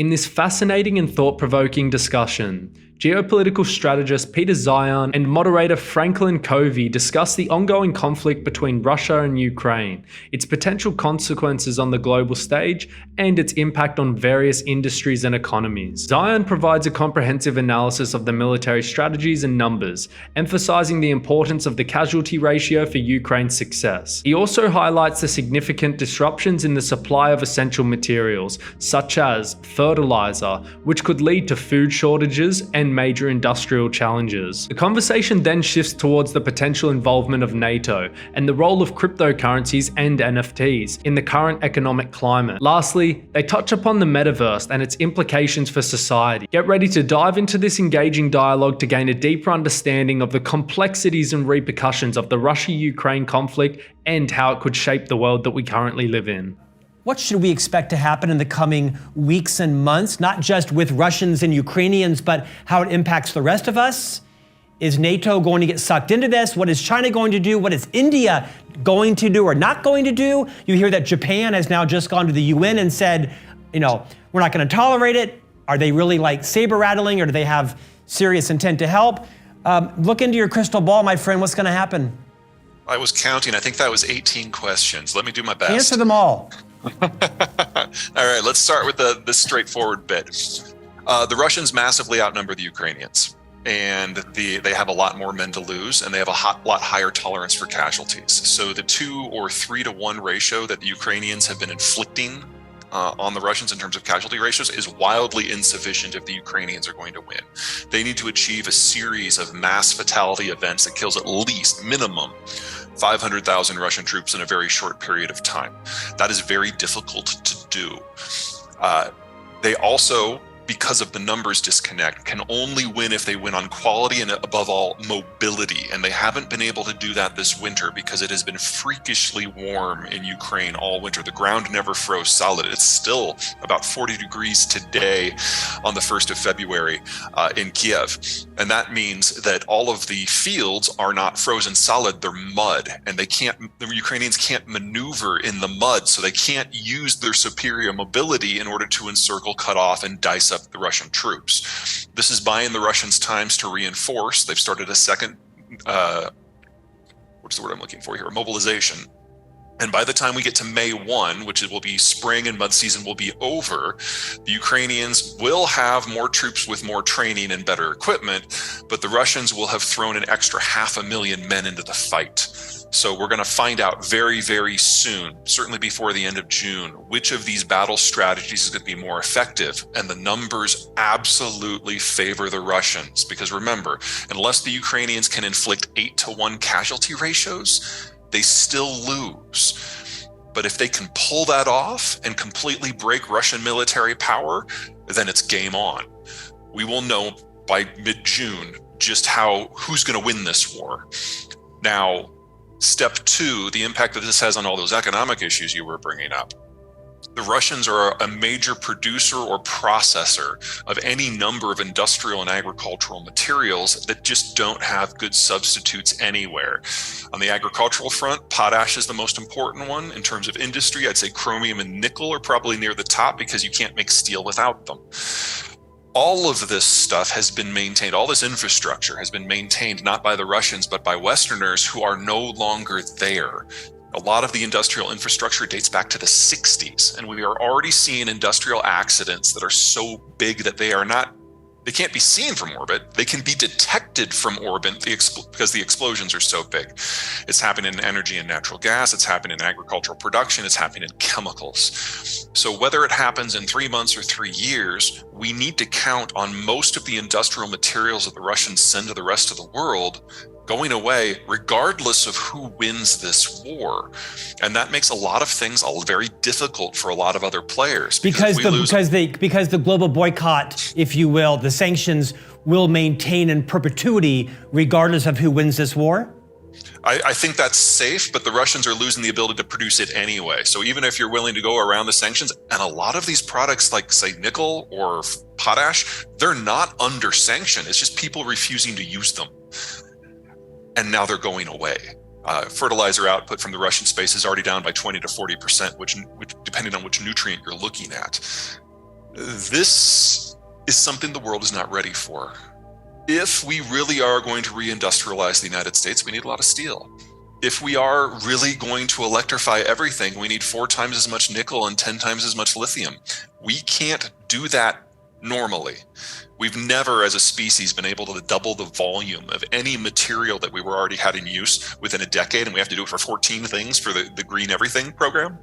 In this fascinating and thought-provoking discussion, geopolitical strategist Peter Zeihan and moderator Franklin Covey discuss the ongoing conflict between Russia and Ukraine, its potential consequences on the global stage, and its impact on various industries and economies. Zeihan provides a comprehensive analysis of the military strategies and numbers, emphasizing the importance of the casualty ratio for Ukraine's success. He also highlights the significant disruptions in the supply of essential materials, such as fertilizer, which could lead to food shortages and major industrial challenges. The conversation then shifts towards the potential involvement of NATO and the role of cryptocurrencies and NFTs in the current economic climate. Lastly, they touch upon the metaverse and its implications for society. Get ready to dive into this engaging dialogue to gain a deeper understanding of the complexities and repercussions of the Russia-Ukraine conflict and how it could shape the world that we currently live in. What should we expect to happen in the coming weeks and months, not just with Russians and Ukrainians, but how it impacts the rest of us? Is NATO going to get sucked into this? What is China going to do? What is India going to do or not going to do? You hear that Japan has now just gone to the UN and said, we're not going to tolerate it. Are they really like saber rattling, or do they have serious intent to help? Look into your crystal ball, my friend. What's going to happen? I was counting. I think that was 18 questions. Let me do my best. Answer them all. All right, let's start with the straightforward bit. The Russians massively outnumber the Ukrainians, and they have a lot more men to lose, and they have a lot higher tolerance for casualties. So the 2 or 3 to 1 ratio that the Ukrainians have been inflicting on the Russians in terms of casualty ratios is wildly insufficient if the Ukrainians are going to win. They need to achieve a series of mass fatality events that kills at least minimum 500,000 Russian troops in a very short period of time. That is very difficult to do. They also, because of the numbers disconnect, can only win if they win on quality and, above all, mobility. And they haven't been able to do that this winter because it has been freakishly warm in Ukraine all winter. The ground never froze solid. It's still about 40 degrees today on the 1st of February in Kiev. And that means that all of the fields are not frozen solid, they're mud. And the Ukrainians can't maneuver in the mud, so they can't use their superior mobility in order to encircle, cut off, and dice up the Russian troops. This is buying the Russians times to reinforce. They've started a second, what's the word I'm looking for here? Mobilization. And by the time we get to May 1, which will be spring and mud season will be over, the Ukrainians will have more troops with more training and better equipment, but the Russians will have thrown an extra 500,000 men into the fight. So we're going to find out very, very soon, certainly before the end of June, which of these battle strategies is going to be more effective. And the numbers absolutely favor the Russians, because remember, unless the Ukrainians can inflict 8 to 1 casualty ratios, they still lose. But if they can pull that off and completely break Russian military power, then it's game on. We will know by mid-June just who's going to win this war. Now, step 2, the impact that this has on all those economic issues you were bringing up. The Russians are a major producer or processor of any number of industrial and agricultural materials that just don't have good substitutes anywhere. On the agricultural front, potash is the most important one. In terms of industry, I'd say chromium and nickel are probably near the top because you can't make steel without them. All of this stuff has been maintained, all this infrastructure has been maintained not by the Russians, but by Westerners who are no longer there. A lot of the industrial infrastructure dates back to the 60s, and we are already seeing industrial accidents that are so big that they can't be seen from orbit. They can be detected from orbit because the explosions are so big. It's happening in energy and natural gas. It's happening in agricultural production. It's happening in chemicals. So whether it happens in 3 months or 3 years, we need to count on most of the industrial materials that the Russians send to the rest of the world going away, regardless of who wins this war. And that makes a lot of things very difficult for a lot of other players. Because the global boycott, if you will, the sanctions will maintain in perpetuity, regardless of who wins this war? I think that's safe, but the Russians are losing the ability to produce it anyway. So even if you're willing to go around the sanctions, and a lot of these products like, say, nickel or potash, they're not under sanction. It's just people refusing to use them. And now they're going away. Fertilizer output from the Russian space is already down by 20 to 40%, which depending on which nutrient you're looking at. This is something the world is not ready for. If we really are going to reindustrialize the United States, we need a lot of steel. If we are really going to electrify everything, we need 4 times as much nickel and 10 times as much lithium. We can't do that normally. We've never, as a species, been able to double the volume of any material that we were already had in use within a decade, and we have to do it for 14 things for the Green Everything program.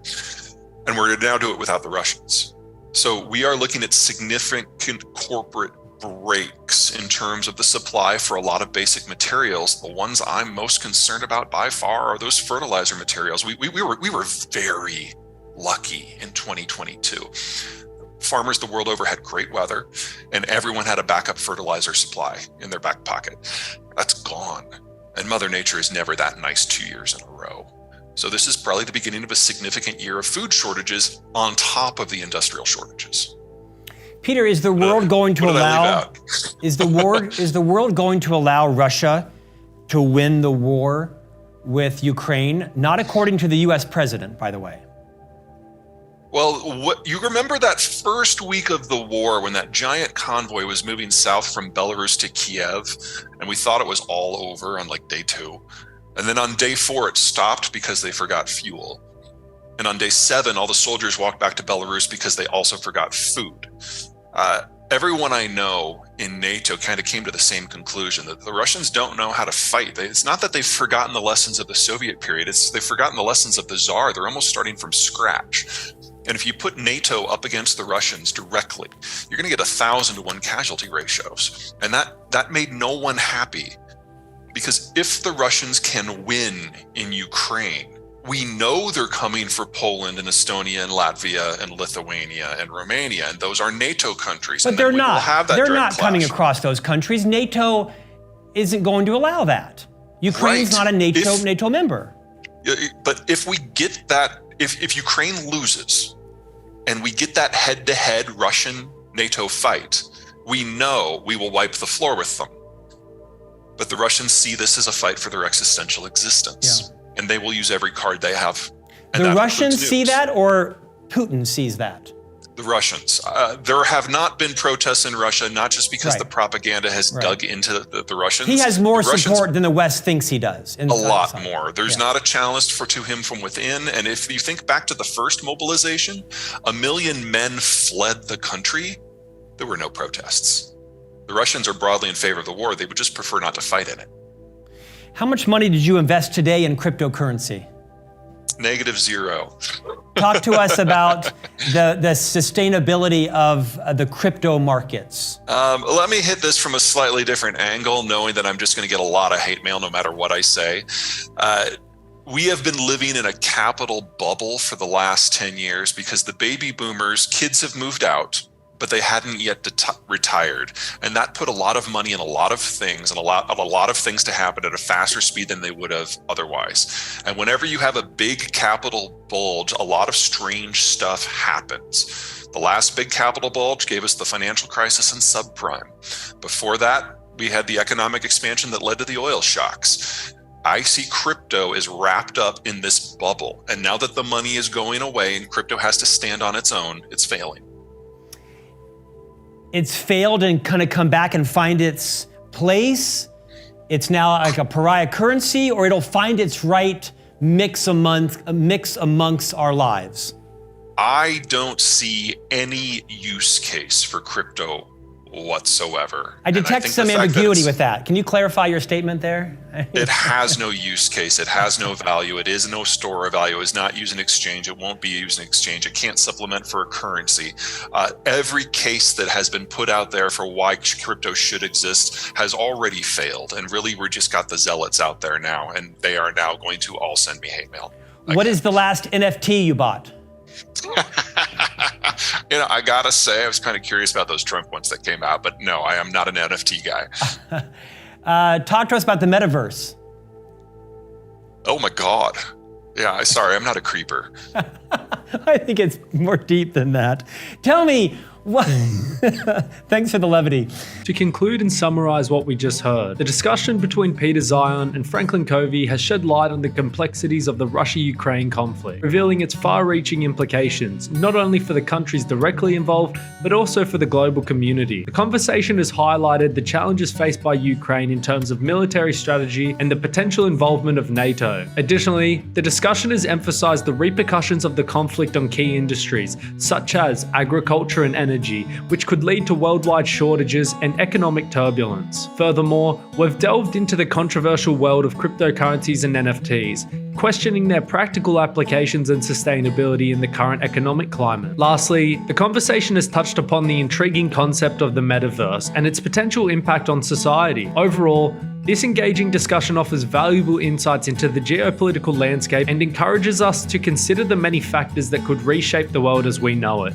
And we're going to now do it without the Russians. So we are looking at significant corporate breaks in terms of the supply for a lot of basic materials. The ones I'm most concerned about by far are those fertilizer materials. We were very lucky in 2022. Farmers the world over had great weather, and everyone had a backup fertilizer supply in their back pocket. That's gone. And Mother Nature is never that nice 2 years in a row. So this is probably the beginning of a significant year of food shortages on top of the industrial shortages. Peter, is the world going to allow is the world going to allow Russia to win the war with Ukraine? Not according to the US president, by the way. Well, you remember that first week of the war when that giant convoy was moving south from Belarus to Kiev, and we thought it was all over on like day 2. And then on day 4, it stopped because they forgot fuel. And on day 7, all the soldiers walked back to Belarus because they also forgot food. Everyone I know in NATO kind of came to the same conclusion that the Russians don't know how to fight. It's not that they've forgotten the lessons of the Soviet period, it's they've forgotten the lessons of the Tsar. They're almost starting from scratch. And if you put NATO up against the Russians directly, you're going to get 1,000 to 1 casualty ratios. And that made no one happy. Because if the Russians can win in Ukraine, we know they're coming for Poland and Estonia and Latvia and Lithuania and Romania, and those are NATO countries. But they're not. They're not coming across those countries. NATO isn't going to allow that. Ukraine's not a NATO member. But if we get that, if Ukraine loses, and we get that head-to-head Russian-NATO fight, we know we will wipe the floor with them. But the Russians see this as a fight for their existential existence. Yeah. And they will use every card they have. And the Russians see that, or Putin sees that? The Russians. There have not been protests in Russia, not just because the propaganda has dug into the Russians. He has more support than the West thinks he does. A lot more. There's not a challenge to him from within. And if you think back to the first mobilization, 1 million men fled the country. There were no protests. The Russians are broadly in favor of the war. They would just prefer not to fight in it. How much money did you invest today in cryptocurrency? -0. Talk to us about the sustainability of the crypto markets. Let me hit this from a slightly different angle, knowing that I'm just going to get a lot of hate mail no matter what I say. We have been living in a capital bubble for the last 10 years because the baby boomers, kids have moved out, but they hadn't yet retired. And that put a lot of money in a lot of things and a lot of things to happen at a faster speed than they would have otherwise. And whenever you have a big capital bulge, a lot of strange stuff happens. The last big capital bulge gave us the financial crisis and subprime. Before that, we had the economic expansion that led to the oil shocks. I see crypto is wrapped up in this bubble. And now that the money is going away and crypto has to stand on its own, it's failing. It's failed and kind of come back and find its place. It's now like a pariah currency, or it'll find its right mix amongst our lives. I don't see any use case for crypto whatsoever. I detect some ambiguity with that. Can you clarify your statement there? It has no use case. It has no value. It is no store of value. It is not used in exchange. It won't be used in exchange. It can't supplement for a currency. Every case that has been put out there for why crypto should exist has already failed. And really, we just got the zealots out there now, and they are now going to all send me hate mail. What is the last NFT you bought? I gotta say, I was kind of curious about those Trump ones that came out, but no, I am not an NFT guy. Talk to us about the metaverse. Oh my God. Yeah, sorry, I'm not a creeper. I think it's more deep than that. Tell me, Thanks for the levity. To conclude and summarize what we just heard, the discussion between Peter Zeihan and Franklin Covey has shed light on the complexities of the Russia-Ukraine conflict, revealing its far-reaching implications, not only for the countries directly involved, but also for the global community. The conversation has highlighted the challenges faced by Ukraine in terms of military strategy and the potential involvement of NATO. Additionally, the discussion has emphasized the repercussions of the conflict on key industries, such as agriculture and energy, which could lead to worldwide shortages and economic turbulence. Furthermore, we've delved into the controversial world of cryptocurrencies and NFTs, questioning their practical applications and sustainability in the current economic climate. Lastly, the conversation has touched upon the intriguing concept of the metaverse and its potential impact on society. Overall, this engaging discussion offers valuable insights into the geopolitical landscape and encourages us to consider the many factors that could reshape the world as we know it.